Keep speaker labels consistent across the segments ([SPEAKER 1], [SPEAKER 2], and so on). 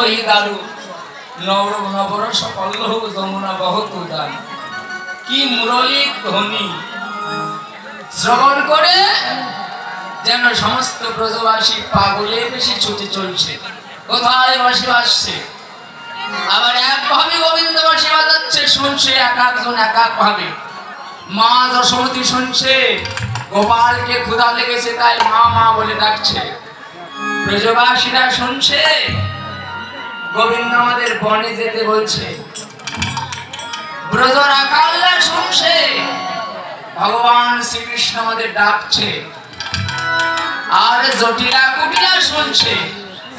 [SPEAKER 1] ওই দারু নবরস পল্লব যমুনা বহুত উদান কি মুরলী ধ্বনি শ্রবণ করে যেন সমস্ত ব্রজবাসী পাগলের বেশি ছুটে চলছে কোথায় বাঁশি বাজছে আবার একভাবে গোবিন্দ বাঁশি বাজাচ্ছে শুনছে এক একজন এক এক ভাবে মা যশোমতী শুনছে গোপালকে ক্ষুধা লেগেছে তাই মা মা বলে ডাকছে ব্রজবাসীরা শুনছে গোবিন্দ আমাদের বনে যেতে বলছে ব্রজ রাখালরা শুনছে ভগবান শ্রীকৃষ্ণ আমাদের ডাকছে আর জটিলা কুটিলা শুনছে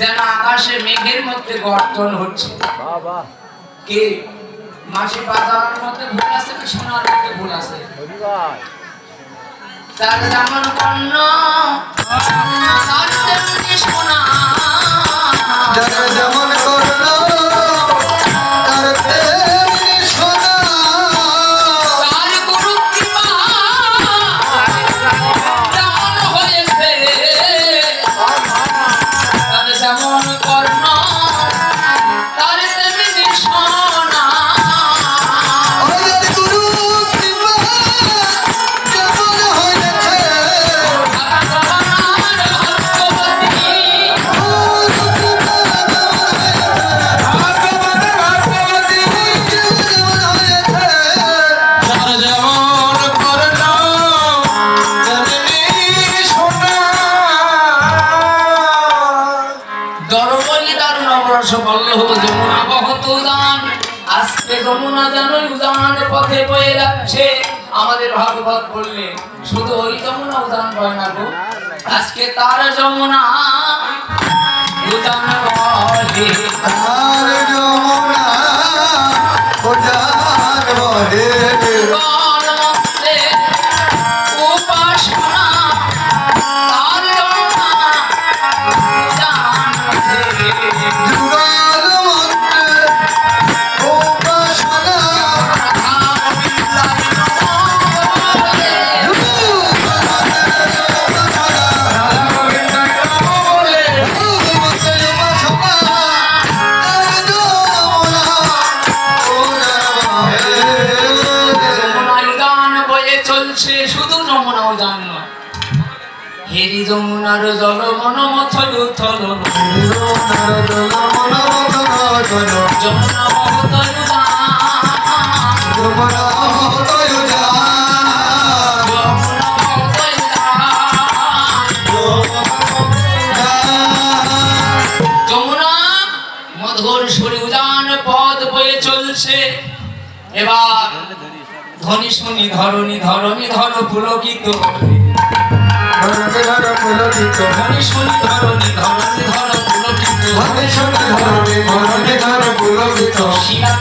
[SPEAKER 1] যেন আকাশে মেঘের মধ্যে গর্জন হচ্ছে কে মাসি বাজানোর মধ্যে ভুল আছে কি শোনার মধ্যে ভুল আছে তার যেমন কর্ণ তার তেমনি শোনা
[SPEAKER 2] যেমন কর্ণ তার তেমনি শোনা
[SPEAKER 1] তার গুরু কৃপা যেমন হয়েছে তার যেমন কর্ণ তার তেমনি শোনা
[SPEAKER 2] গুরু কৃপা যেমন হয়েছে যমুনা বহুত উদান আজকে যমুনা যেন উদান পথে বয়ে যাচ্ছে আমাদের ভাগবত বললে শুধু ওই যমুনা উদান বয় না গো আজকে তার যমুনা উদান বহে আর যমুনা উদান বহে
[SPEAKER 1] উপাসনা তার যমুনা উদান বহে হেরি যমুনার জল মন মথল থল যমুনা বহুত যমুনা মধুর সুরে উজান পদ বয়ে চলছে এবার ধ্বনি শুনি ধরণী ধরণী ধর পুলকিত ধ্বনি শুনি ধরণী ধরণী ধর পুলকিত শিলা